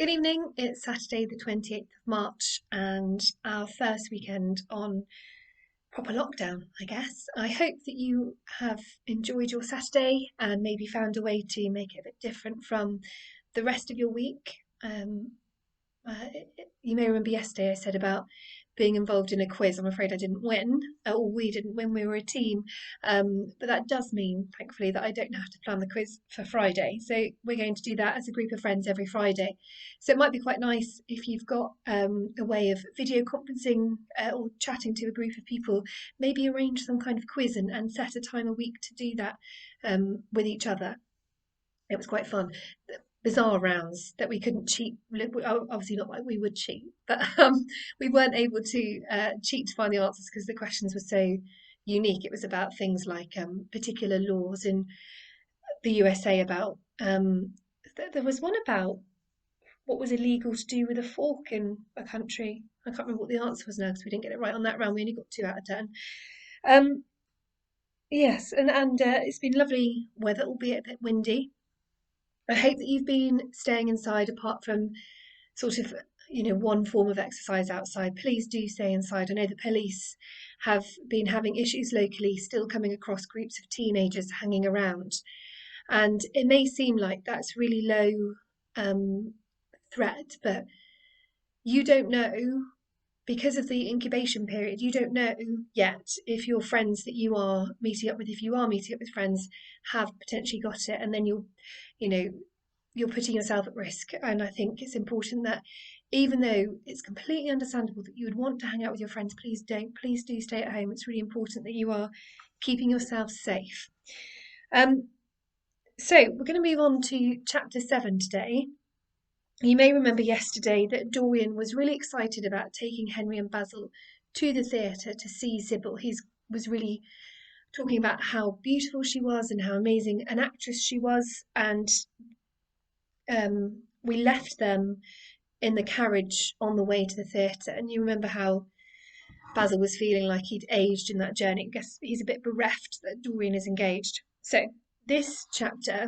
Good evening. It's Saturday, the 28th of March, and our first weekend on proper lockdown, I guess. I hope that you have enjoyed your Saturday and maybe found a way to make it a bit different from the rest of your week. Uh, you may remember yesterday I said about being involved in a quiz. I'm afraid I didn't win, or we didn't win, we were a team. But that does mean, thankfully, that I don't have to plan the quiz for Friday. So we're going to do that as a group of friends every Friday. So it might be quite nice if you've got a way of video conferencing or chatting to a group of people, maybe arrange some kind of quiz and set a time a week to do that with each other. It was quite fun. Bizarre rounds that we couldn't cheat. Obviously, not like we would cheat, but we weren't able to cheat to find the answers because the questions were so unique. It was about things like particular laws in the USA about. There was one about what was illegal to do with a fork in a country. I can't remember what the answer was now because we didn't get it right on that round. We only got 2 out of 10. Yes, and it's been lovely weather, albeit a bit windy. I hope that you've been staying inside apart from sort of, one form of exercise outside. Please do stay inside. I know the police have been having issues locally, still coming across groups of teenagers hanging around. And it may seem like that's really low threat, but you don't know because of the incubation period, you don't know yet if your friends that you are meeting up with, if you are meeting up with friends, have potentially got it, and then you know, you're putting yourself at risk. And I think it's important that even though it's completely understandable that you would want to hang out with your friends, please don't. Please do stay at home. It's really important that you are keeping yourself safe. So we're going to move on to chapter 7 today. You may remember yesterday that Dorian was really excited about taking Henry and Basil to the theatre to see Sybil. He was really talking about how beautiful she was and how amazing an actress she was. And we left them in the carriage on the way to the theatre. And you remember how Basil was feeling like he'd aged in that journey. I guess he's a bit bereft that Dorian is engaged. So this chapter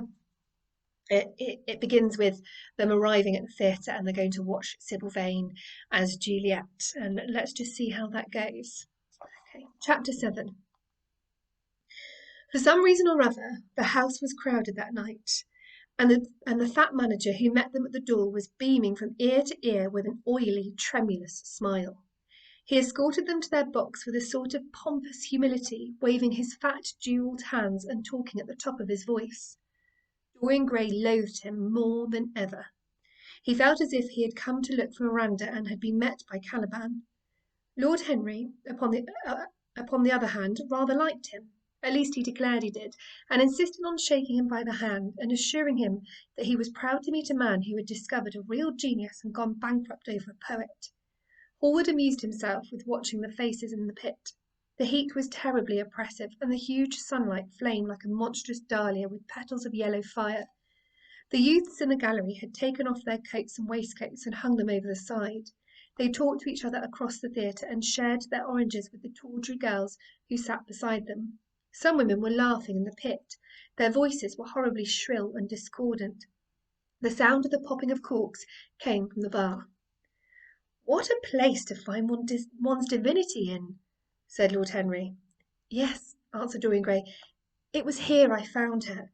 it begins with them arriving at the theatre and they're going to watch Sybil Vane as Juliet. And let's just see how that goes. Okay, chapter 7. For some reason or other, the house was crowded that night, and the fat manager who met them at the door was beaming from ear to ear with an oily, tremulous smile. He escorted them to their box with a sort of pompous humility, waving his fat, jewelled hands and talking at the top of his voice. Dorian Gray loathed him more than ever. He felt as if he had come to look for Miranda and had been met by Caliban. Lord Henry, upon the other hand, rather liked him. At least he declared he did, and insisted on shaking him by the hand and assuring him that he was proud to meet a man who had discovered a real genius and gone bankrupt over a poet. Hallward amused himself with watching the faces in the pit. The heat was terribly oppressive, and the huge sunlight flamed like a monstrous dahlia with petals of yellow fire. The youths in the gallery had taken off their coats and waistcoats and hung them over the side. They talked to each other across the theatre and shared their oranges with the tawdry girls who sat beside them. Some women were laughing in the pit. Their voices were horribly shrill and discordant. The sound of the popping of corks came from the bar. "What a place to find one's divinity in," said Lord Henry. "Yes," answered Dorian Gray, "it was here I found her,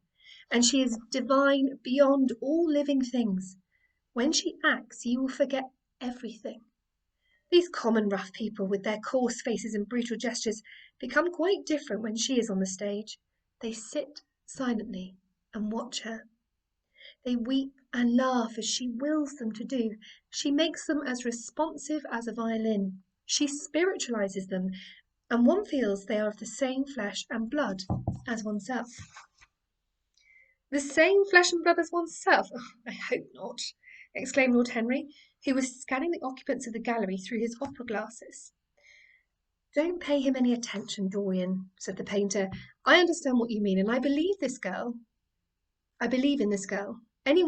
and she is divine beyond all living things. When she acts, you will forget everything. These common rough people, with their coarse faces and brutal gestures, become quite different when she is on the stage. They sit silently and watch her. They weep and laugh as she wills them to do. She makes them as responsive as a violin. She spiritualizes them, and one feels they are of the same flesh and blood as oneself." "The same flesh and blood as oneself? Oh, I hope not," exclaimed Lord Henry, who was scanning the occupants of the gallery through his opera glasses. "Don't pay him any attention, Dorian," said the painter. "I understand what you mean, and I believe in this girl. Any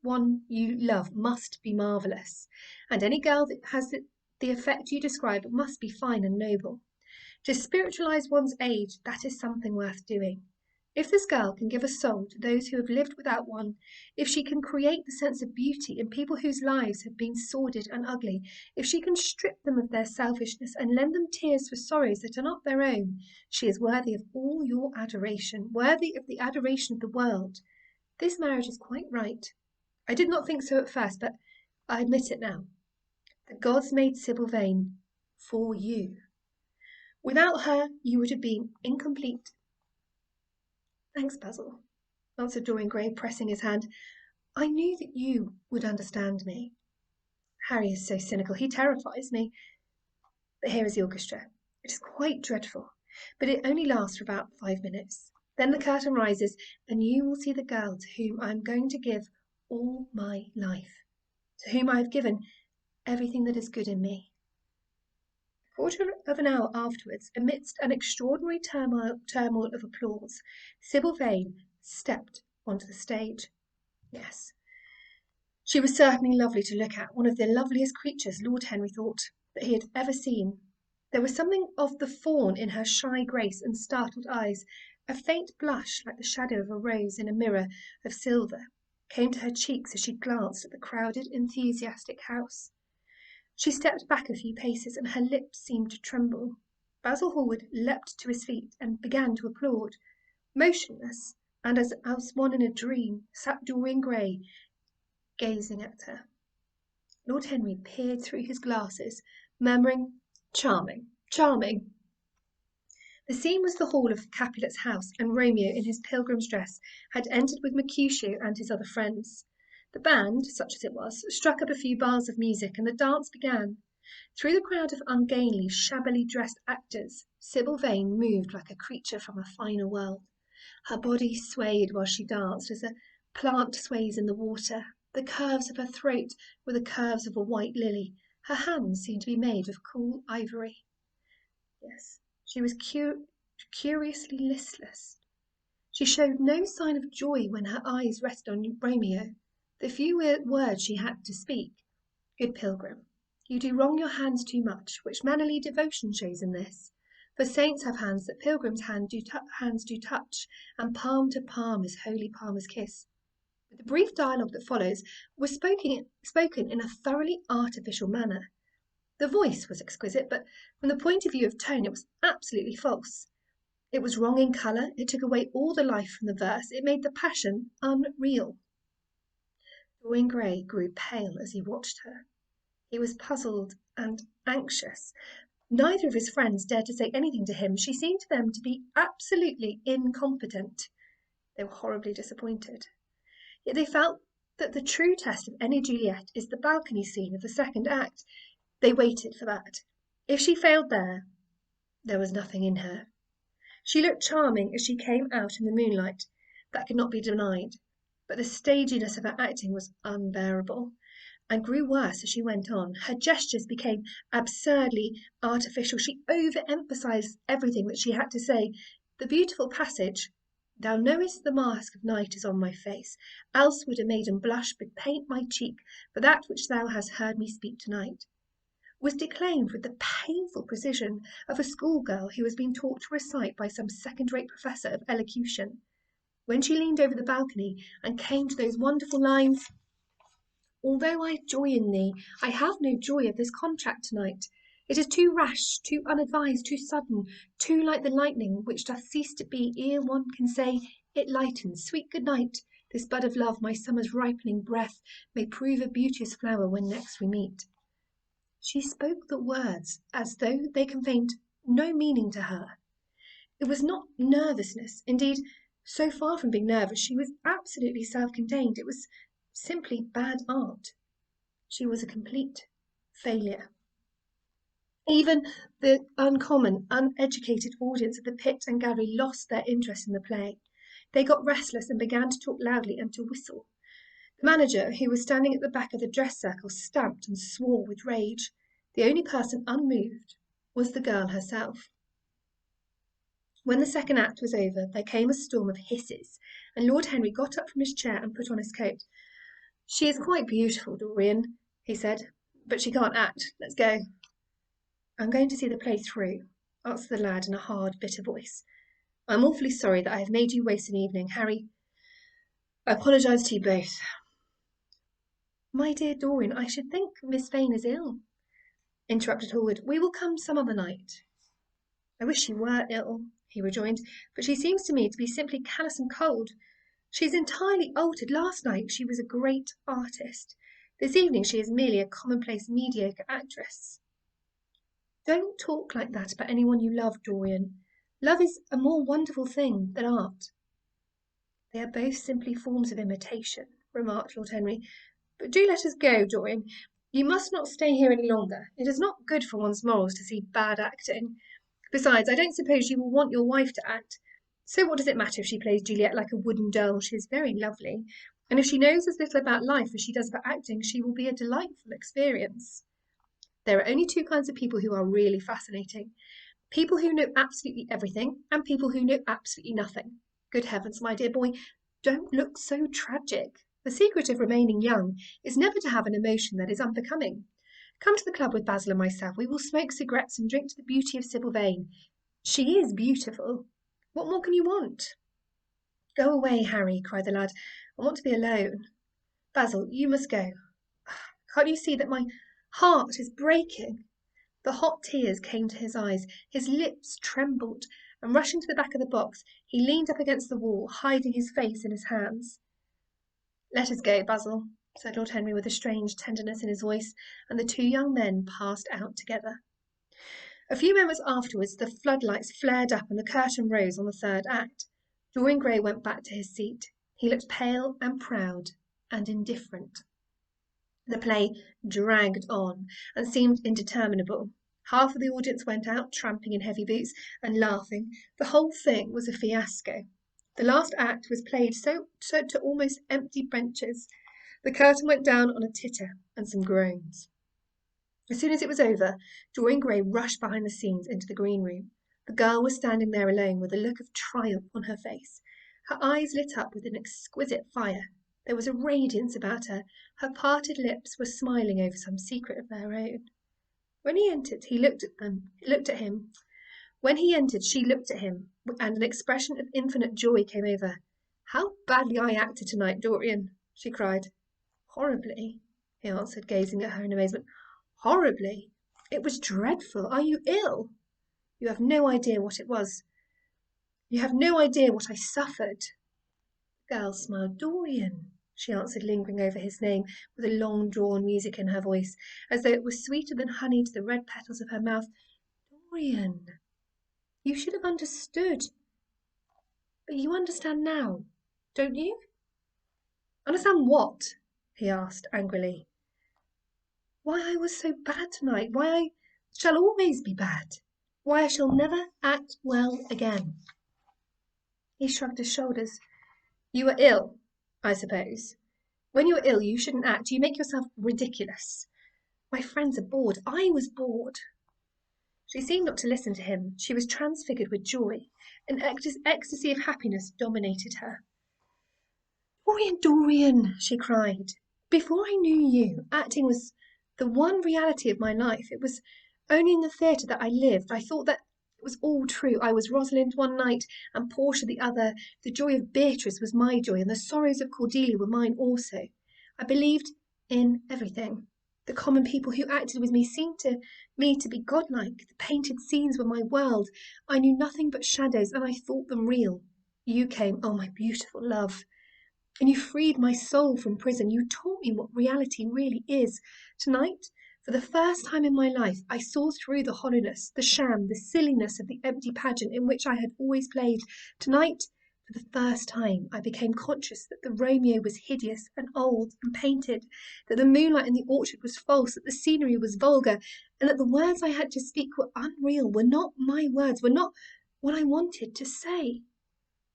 one you love must be marvellous, and any girl that has the effect you describe must be fine and noble. To spiritualize one's age, that is something worth doing. If this girl can give a soul to those who have lived without one, if she can create the sense of beauty in people whose lives have been sordid and ugly, if she can strip them of their selfishness and lend them tears for sorrows that are not their own, she is worthy of all your adoration, worthy of the adoration of the world. This marriage is quite right. I did not think so at first, but I admit it now. The gods made Sybil Vane for you. Without her, you would have been incomplete. Thanks, Basil, answered Dorian Gray, pressing his hand. I knew that you would understand me. Harry is so cynical, he terrifies me. But here is the orchestra. It is quite dreadful, but it only lasts for about 5 minutes. Then the curtain rises, and you will see the girl to whom I am going to give all my life, to whom I have given everything that is good in me. A quarter of an hour afterwards, amidst an extraordinary turmoil of applause, Sybil Vane stepped onto the stage. Yes, she was certainly lovely to look at, one of the loveliest creatures Lord Henry thought that he had ever seen. There was something of the fawn in her shy grace and startled eyes. A faint blush, like the shadow of a rose in a mirror of silver, came to her cheeks as she glanced at the crowded, enthusiastic house. She stepped back a few paces, and her lips seemed to tremble. Basil Hallward leapt to his feet and began to applaud. Motionless, and as one in a dream, sat Dorian Gray, gazing at her. Lord Henry peered through his glasses, murmuring, "Charming, charming." The scene was the hall of Capulet's house, and Romeo, in his pilgrim's dress, had entered with Mercutio and his other friends. The band, such as it was, struck up a few bars of music, and the dance began. Through the crowd of ungainly, shabbily dressed actors, Sybil Vane moved like a creature from a finer world. Her body swayed while she danced, as a plant sways in the water. The curves of her throat were the curves of a white lily. Her hands seemed to be made of cool ivory. Yes, she was curiously listless. She showed no sign of joy when her eyes rested on Romeo. The few words she had to speak. Good pilgrim, you do wrong your hands too much, which mannerly devotion shows in this. For saints have hands that pilgrims' hands do touch, and palm to palm is holy palmer's kiss. But the brief dialogue that follows was spoken in a thoroughly artificial manner. The voice was exquisite, but from the point of view of tone it was absolutely false. It was wrong in colour, it took away all the life from the verse, it made the passion unreal. Dorian Gray grew pale as he watched her. He was puzzled and anxious. Neither of his friends dared to say anything to him. She seemed to them to be absolutely incompetent. They were horribly disappointed. Yet they felt that the true test of any Juliet is the balcony scene of the second act. They waited for that. If she failed there was nothing in her. She looked charming as she came out in the moonlight. That could not be denied. But the staginess of her acting was unbearable, and grew worse as she went on. Her gestures became absurdly artificial. She overemphasized everything that she had to say. The beautiful passage, "Thou knowest the mask of night is on my face, else would a maiden blush bepaint my cheek for that which thou hast heard me speak to-night," was declaimed with the painful precision of a schoolgirl who has been taught to recite by some second-rate professor of elocution. When she leaned over the balcony and came to those wonderful lines, "Although I joy in thee, I have no joy of this contract to-night. It is too rash, too unadvised, too sudden, too like the lightning which doth cease to be ere one can say, it lightens, sweet good night. This bud of love, my summer's ripening breath, may prove a beauteous flower when next we meet." She spoke the words as though they conveyed no meaning to her. It was not nervousness. Indeed, so far from being nervous, she was absolutely self-contained. It was simply bad art. She was a complete failure. Even the uncommon, uneducated audience of the pit and gallery lost their interest in the play. They got restless and began to talk loudly and to whistle. The manager, who was standing at the back of the dress circle, stamped and swore with rage. The only person unmoved was the girl herself. When the second act was over, there came a storm of hisses, and Lord Henry got up from his chair and put on his coat. "She is quite beautiful, Dorian," he said, "but she can't act. Let's go." "I'm going to see the play through," answered the lad in a hard, bitter voice. I'm awfully sorry that I have made you waste an evening, Harry. I apologise to you both. My dear Dorian, I should think Miss Vane is ill, interrupted Hallward. We will come some other night. I wish she were ill, he rejoined, but she seems to me to be simply callous and cold. She's entirely altered. Last night she was a great artist. This evening she is merely a commonplace, mediocre actress. Don't talk like that about anyone you love, Dorian. Love is a more wonderful thing than art. They are both simply forms of imitation, remarked Lord Henry. But do let us go, Dorian. You must not stay here any longer. It is not good for one's morals to see bad acting. Besides, I don't suppose you will want your wife to act. So what does it matter if she plays Juliet like a wooden doll? She is very lovely. And if she knows as little about life as she does about acting, she will be a delightful experience. There are only two kinds of people who are really fascinating. People who know absolutely everything and people who know absolutely nothing. Good heavens, my dear boy, don't look so tragic. The secret of remaining young is never to have an emotion that is unbecoming. Come to the club with Basil and myself. We will smoke cigarettes and drink to the beauty of Sybil Vane. She is beautiful. What more can you want? Go away, Harry, cried the lad. I want to be alone. Basil, you must go. Can't you see that my heart is breaking? The hot tears came to his eyes, his lips trembled, and rushing to the back of the box, he leaned up against the wall, hiding his face in his hands. Let us go, Basil, said Lord Henry with a strange tenderness in his voice, and the two young men passed out together. A few moments afterwards the floodlights flared up and the curtain rose on the third act. Dorian Gray went back to his seat. He looked pale and proud and indifferent. The play dragged on and seemed interminable. Half of the audience went out, tramping in heavy boots and laughing. The whole thing was a fiasco. The last act was played so to almost empty benches. The curtain went down on a titter and some groans. As soon as it was over, Dorian Gray rushed behind the scenes into the green room. The girl was standing there alone with a look of triumph on her face. Her eyes lit up with an exquisite fire. There was a radiance about her. Her parted lips were smiling over some secret of their own. When he entered, he looked at him. When he entered, she looked at him, and an expression of infinite joy came over her. How badly I acted tonight, Dorian, she cried. Horribly, he answered, gazing at her in amazement. Horribly. It was dreadful. Are you ill? You have no idea what it was. You have no idea what I suffered. The girl smiled. Dorian, she answered, lingering over his name, with a long-drawn music in her voice, as though it was sweeter than honey to the red petals of her mouth. Dorian, you should have understood. But you understand now, don't you? Understand what? He asked angrily. Why I was so bad tonight, why I shall always be bad, why I shall never act well again. He shrugged his shoulders. You were ill, I suppose. When you are ill, you shouldn't act. You make yourself ridiculous. My friends are bored. I was bored. She seemed not to listen to him. She was transfigured with joy. An ecstasy of happiness dominated her. Dorian, Dorian, she cried. Before I knew you, acting was the one reality of my life. It was only in the theatre that I lived. I thought that it was all true. I was Rosalind one night and Portia the other. The joy of Beatrice was my joy, and the sorrows of Cordelia were mine also. I believed in everything. The common people who acted with me seemed to me to be godlike. The painted scenes were my world. I knew nothing but shadows, and I thought them real. You came, oh, my beautiful love, and you freed my soul from prison. You taught me what reality really is. Tonight, for the first time in my life, I saw through the hollowness, the sham, the silliness of the empty pageant in which I had always played. Tonight, for the first time, I became conscious that the Romeo was hideous and old and painted, that the moonlight in the orchard was false, that the scenery was vulgar, and that the words I had to speak were unreal, were not my words, were not what I wanted to say.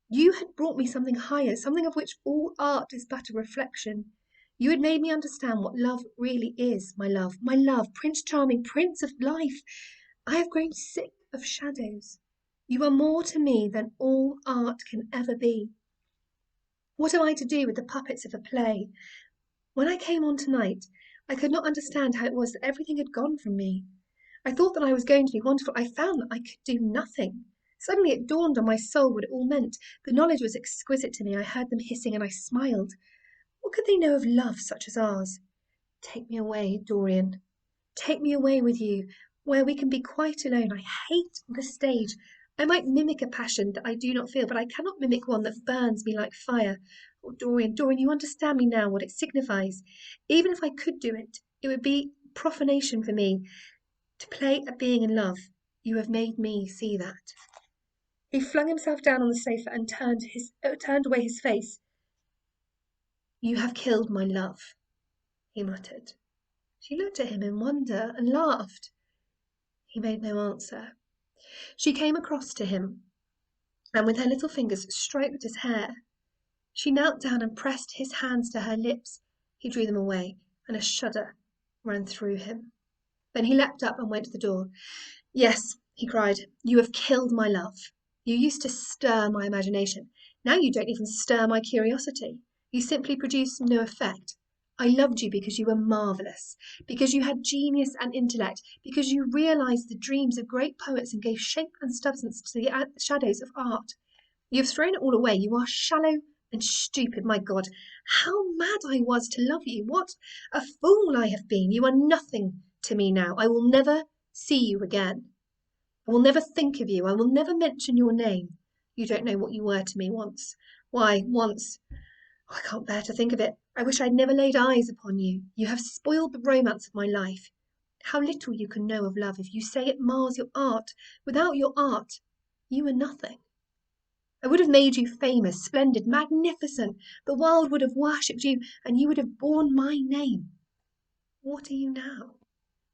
You had brought me something higher, something of which all art is but a reflection. You had made me understand what love really is, my love, Prince Charming, Prince of Life. I have grown sick of shadows. You are more to me than all art can ever be. What am I to do with the puppets of a play? When I came on tonight, I could not understand how it was that everything had gone from me. I thought that I was going to be wonderful. I found that I could do nothing. Suddenly it dawned on my soul what it all meant. The knowledge was exquisite to me. I heard them hissing and I smiled. What could they know of love such as ours? Take me away, Dorian. Take me away with you, where we can be quite alone. I hate the stage. I might mimic a passion that I do not feel, but I cannot mimic one that burns me like fire. Oh, Dorian, Dorian, you understand me now, what it signifies. Even if I could do it, it would be profanation for me to play at being in love. You have made me see that. He flung himself down on the sofa and turned away his face. You have killed my love, he muttered. She looked at him in wonder and laughed. He made no answer. She came across to him, and with her little fingers stroked his hair. She knelt down and pressed his hands to her lips. He drew them away, and a shudder ran through him. Then he leapt up and went to the door. Yes, he cried, you have killed my love. You used to stir my imagination. Now you don't even stir my curiosity. You simply produce no effect. I loved you because you were marvellous, because you had genius and intellect, because you realised the dreams of great poets and gave shape and substance to the shadows of art. You have thrown it all away. You are shallow and stupid. My God, how mad I was to love you. What a fool I have been. You are nothing to me now. I will never see you again. I will never think of you. I will never mention your name. You don't know what you were to me once. Why, once. Oh, I can't bear to think of it. I wish I'd never laid eyes upon you. You have spoiled the romance of my life. How little you can know of love if you say it mars your art. Without your art, you are nothing. I would have made you famous, splendid, magnificent. The world would have worshipped you, and you would have borne my name. What are you now?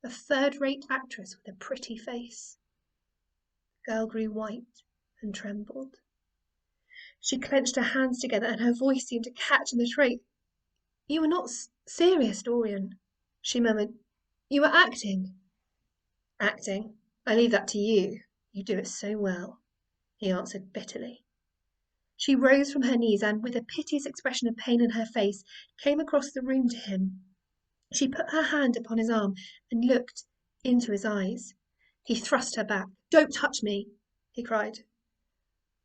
A third-rate actress with a pretty face. The girl grew white and trembled. She clenched her hands together, and her voice seemed to catch in the throat. You are not serious, Dorian, she murmured. You are acting. Acting? I leave that to you. You do it so well, he answered bitterly. She rose from her knees and, with a piteous expression of pain in her face, came across the room to him. She put her hand upon his arm and looked into his eyes. He thrust her back. Don't touch me, he cried.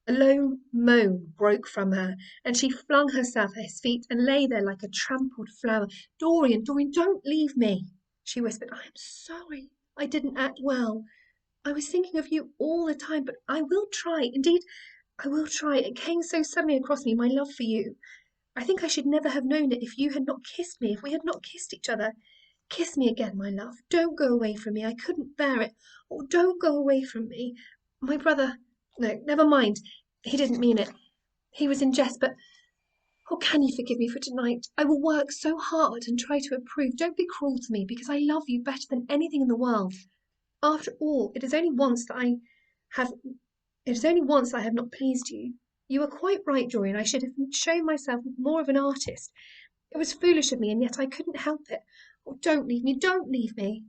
A low moan broke from her, and she flung herself at his feet and lay there like a trampled flower. Dorian, Dorian, don't leave me, she whispered. I am sorry. I didn't act well. I was thinking of you all the time, but I will try. Indeed, I will try. It came so suddenly across me, my love for you. I think I should never have known it if you had not kissed me, if we had not kissed each other. Kiss me again, my love. Don't go away from me. I couldn't bear it. Oh, don't go away from me. My brother... No, never mind. He didn't mean it. He was in jest, but... Oh, can you forgive me for tonight? I will work so hard and try to improve. Don't be cruel to me, because I love you better than anything in the world. After all, it is only once that I have not pleased you. You are quite right, Dorian. I should have shown myself more of an artist. It was foolish of me, and yet I couldn't help it. Oh, don't leave me, don't leave me.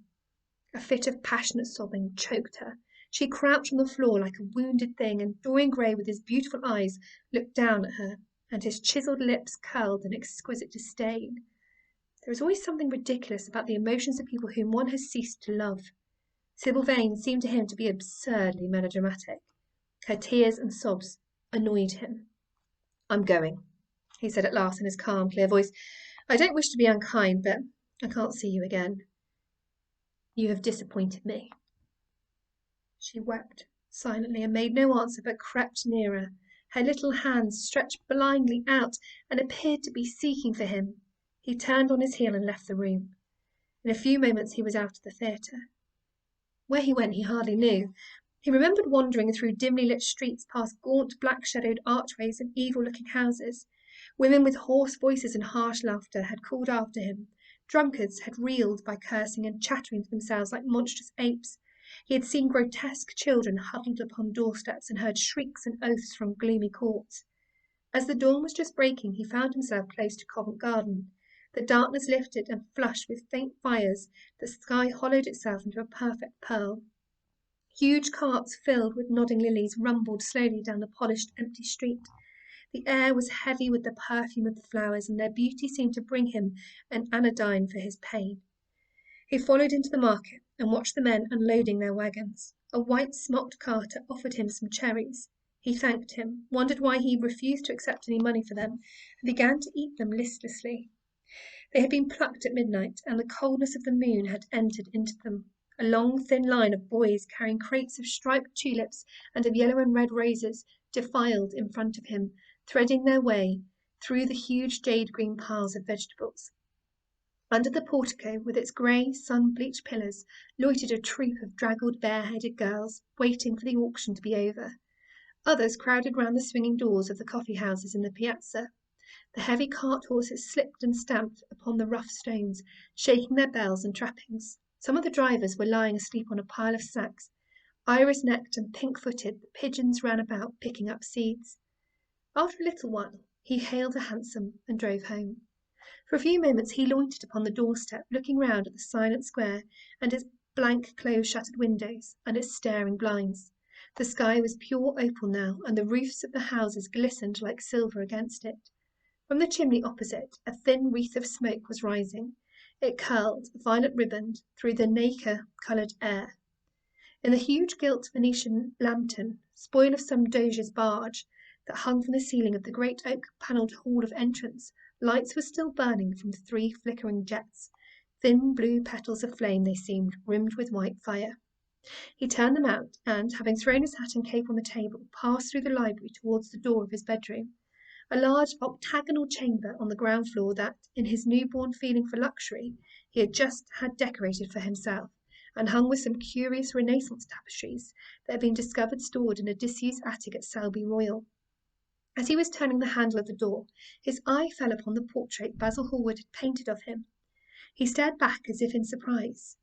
A fit of passionate sobbing choked her. She crouched on the floor like a wounded thing, and Dorian Gray, with his beautiful eyes, looked down at her, and his chiselled lips curled in exquisite disdain. There is always something ridiculous about the emotions of people whom one has ceased to love. Sybil Vane seemed to him to be absurdly melodramatic. Her tears and sobs annoyed him. I'm going, he said at last in his calm, clear voice. I don't wish to be unkind, but I can't see you again. You have disappointed me. She wept silently and made no answer, but crept nearer. Her little hands stretched blindly out and appeared to be seeking for him. He turned on his heel and left the room. In a few moments he was out of the theatre. Where he went he hardly knew. He remembered wandering through dimly lit streets past gaunt black-shadowed archways and evil-looking houses. Women with hoarse voices and harsh laughter had called after him. Drunkards had reeled by cursing and chattering to themselves like monstrous apes. He had seen grotesque children huddled upon doorsteps and heard shrieks and oaths from gloomy courts. As the dawn was just breaking, he found himself close to Covent Garden. The darkness lifted, and flushed with faint fires, the sky hollowed itself into a perfect pearl. Huge carts filled with nodding lilies rumbled slowly down the polished, empty street. The air was heavy with the perfume of the flowers, and their beauty seemed to bring him an anodyne for his pain. He followed into the market and watched the men unloading their wagons. A white smocked carter offered him some cherries. He thanked him, wondered why he refused to accept any money for them, and began to eat them listlessly. They had been plucked at midnight, and the coldness of the moon had entered into them. A long, thin line of boys carrying crates of striped tulips and of yellow and red roses defiled in front of him, threading their way through the huge jade-green piles of vegetables. Under the portico, with its grey, sun-bleached pillars, loitered a troop of draggled, bare-headed girls, waiting for the auction to be over. Others crowded round the swinging doors of the coffee-houses in the piazza. The heavy cart-horses slipped and stamped upon the rough stones, shaking their bells and trappings. Some of the drivers were lying asleep on a pile of sacks. Iris-necked and pink-footed, the pigeons ran about, picking up seeds. After a little while, he hailed a hansom and drove home. For a few moments he loitered upon the doorstep, looking round at the silent square and its blank close-shuttered windows and its staring blinds. The sky was pure opal now, and the roofs of the houses glistened like silver against it. From the chimney opposite, a thin wreath of smoke was rising. It curled, violet-ribboned, through the nacre-coloured air. In the huge gilt Venetian lantern, spoil of some doge's barge, that hung from the ceiling of the great oak-panelled hall of entrance, lights were still burning from 3 flickering jets. Thin blue petals of flame they seemed, rimmed with white fire. He turned them out, and, having thrown his hat and cape on the table, passed through the library towards the door of his bedroom. A large octagonal chamber on the ground floor that, in his newborn feeling for luxury, he had just had decorated for himself, and hung with some curious Renaissance tapestries that had been discovered stored in a disused attic at Selby Royal. As he was turning the handle of the door, his eye fell upon the portrait Basil Hallward had painted of him. He stared back as if in surprise.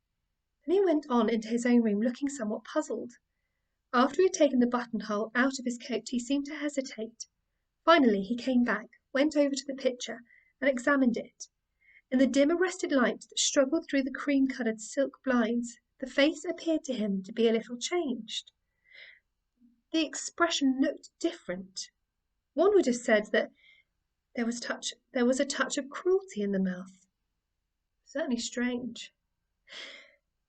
Then he went on into his own room, looking somewhat puzzled. After he had taken the buttonhole out of his coat, he seemed to hesitate. Finally he came back, went over to the picture, and examined it. In the dim arrested light that struggled through the cream-coloured silk blinds, the face appeared to him to be a little changed. The expression looked different. One would have said that there was a touch of cruelty in the mouth. Certainly strange.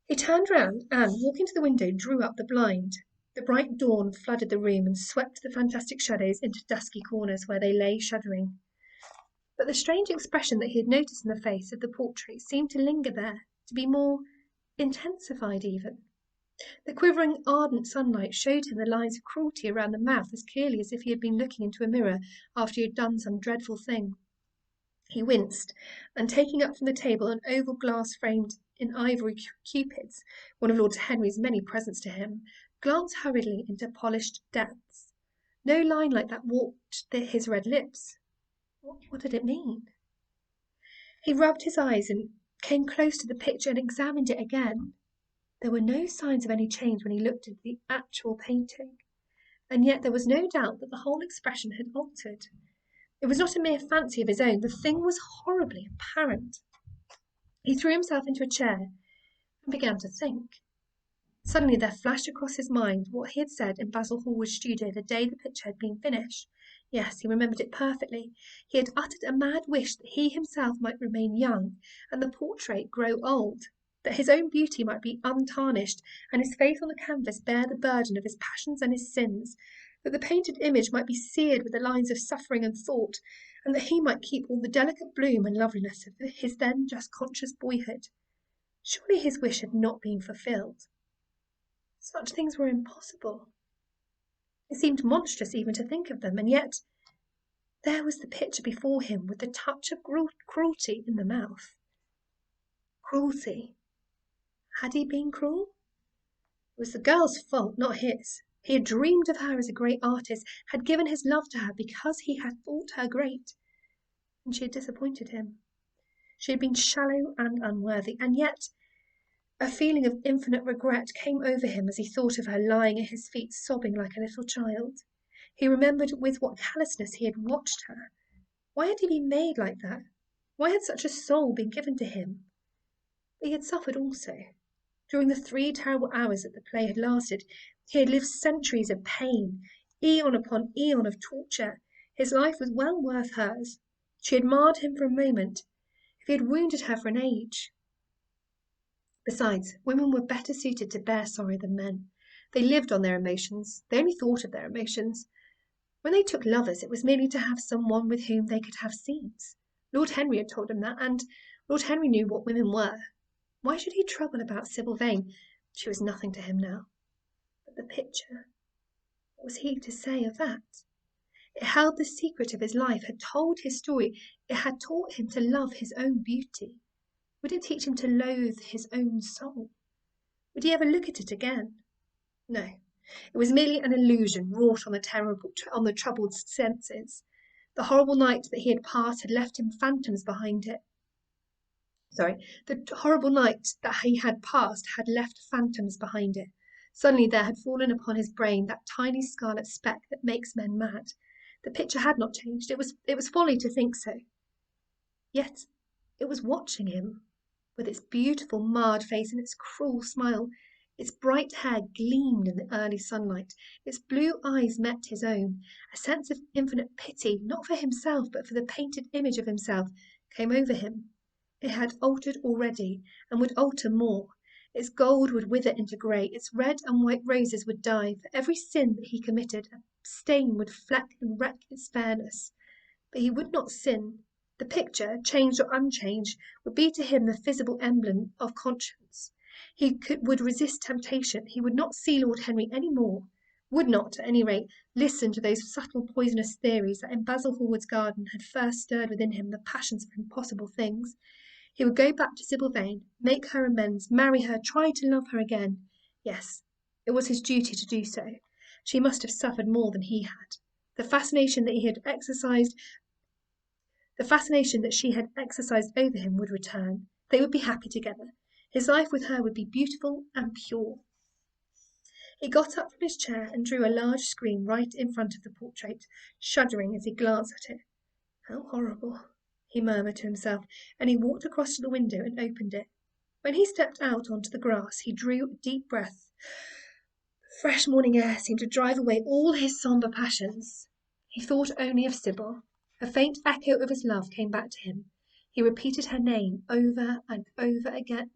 He turned round and, walking to the window, drew up the blind. The bright dawn flooded the room and swept the fantastic shadows into dusky corners where they lay shuddering. But the strange expression that he had noticed in the face of the portrait seemed to linger there, to be more intensified even. The quivering, ardent sunlight showed him the lines of cruelty around the mouth as clearly as if he had been looking into a mirror after he had done some dreadful thing. He winced, and taking up from the table an oval glass framed in ivory cupids, one of Lord Henry's many presents to him, glanced hurriedly into polished depths. No line like that walked his red lips. What did it mean? He rubbed his eyes and came close to the picture and examined it again. There were no signs of any change when he looked at the actual painting, and yet there was no doubt that the whole expression had altered. It was not a mere fancy of his own. The thing was horribly apparent. He threw himself into a chair and began to think. Suddenly there flashed across his mind what he had said in Basil Hallward's studio the day the picture had been finished. Yes, he remembered it perfectly. He had uttered a mad wish that he himself might remain young, and the portrait grow old, that his own beauty might be untarnished, and his face on the canvas bear the burden of his passions and his sins, that the painted image might be seared with the lines of suffering and thought, and that he might keep all the delicate bloom and loveliness of his then just conscious boyhood. Surely his wish had not been fulfilled. Such things were impossible. It seemed monstrous even to think of them, and yet there was the picture before him with the touch of cruelty in the mouth. Cruelty. Had he been cruel? It was the girl's fault, not his. He had dreamed of her as a great artist, had given his love to her because he had thought her great, and she had disappointed him. She had been shallow and unworthy, and yet a feeling of infinite regret came over him as he thought of her lying at his feet, sobbing like a little child. He remembered with what callousness he had watched her. Why had he been made like that? Why had such a soul been given to him? But he had suffered also. During the 3 terrible hours that the play had lasted, he had lived centuries of pain, aeon upon aeon of torture. His life was well worth hers. She had marred him for a moment, if he had wounded her for an age. Besides, women were better suited to bear sorrow than men. They lived on their emotions. They only thought of their emotions. When they took lovers, it was merely to have someone with whom they could have scenes. Lord Henry had told him that, and Lord Henry knew what women were. Why should he trouble about Sybil Vane? She was nothing to him now. But the picture, what was he to say of that? It held the secret of his life, had told his story. It had taught him to love his own beauty. Would it teach him to loathe his own soul? Would he ever look at it again? No. It was merely an illusion wrought on the troubled senses. The horrible night that he had passed had left him phantoms behind it. The horrible night that he had passed had left phantoms behind it. Suddenly there had fallen upon his brain that tiny scarlet speck that makes men mad. The picture had not changed. It was folly to think so. Yet it was watching him, with its beautiful marred face and its cruel smile. Its bright hair gleamed in the early sunlight. Its blue eyes met his own. A sense of infinite pity, not for himself, but for the painted image of himself, came over him. It had altered already, and would alter more. Its gold would wither into grey. Its red and white roses would die. For every sin that he committed, a stain would fleck and wreck its fairness. But he would not sin. The picture, changed or unchanged, would be to him the visible emblem of conscience. Would resist temptation. He would not see Lord Henry any more, would not, at any rate, listen to those subtle poisonous theories that in Basil Hallward's garden had first stirred within him the passions for impossible things. He would go back to Sybil Vane, make her amends, marry her, try to love her again. Yes, it was his duty to do so. She must have suffered more than he had. The fascination that she had exercised over him would return. They would be happy together. His life with her would be beautiful and pure. He got up from his chair and drew a large screen right in front of the portrait, shuddering as he glanced at it. How horrible, he murmured to himself, and he walked across to the window and opened it. When he stepped out onto the grass, he drew a deep breath. The fresh morning air seemed to drive away all his sombre passions. He thought only of Sybil. A faint echo of his love came back to him. He repeated her name over and over again.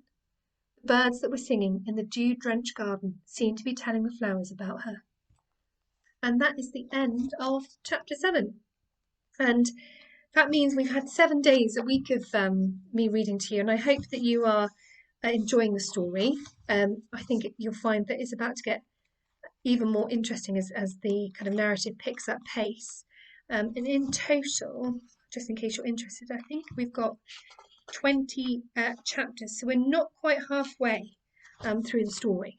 The birds that were singing in the dew-drenched garden seemed to be telling the flowers about her. And that is the end of chapter 7. And that means we've had 7 days, a week of me reading to you, and I hope that you are enjoying the story. I think you'll find that it's about to get even more interesting as the kind of narrative picks up pace. And in total, just in case you're interested, I think we've got 20 chapters, so we're not quite halfway through the story.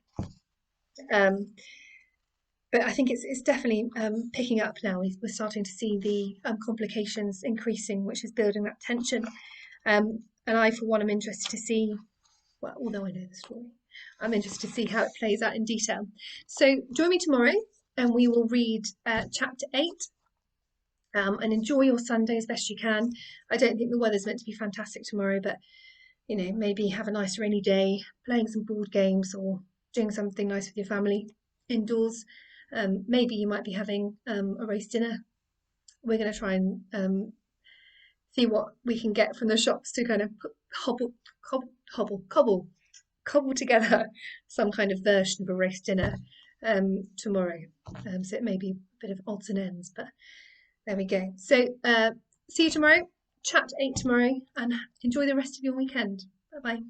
But I think it's definitely picking up now. We're starting to see the complications increasing, which is building that tension. And I, for one, am interested to see, well, although I know the story, I'm interested to see how it plays out in detail. So join me tomorrow and we will read chapter 8. And enjoy your Sunday as best you can. I don't think the weather's meant to be fantastic tomorrow, but maybe have a nice rainy day, playing some board games or doing something nice with your family indoors. Maybe you might be having a roast dinner. We're going to try and see what we can get from the shops to kind of cobble together some kind of version of a roast dinner tomorrow. So it may be a bit of odds and ends, but there we go. So see you tomorrow, chapter 8 tomorrow, and enjoy the rest of your weekend. Bye-bye.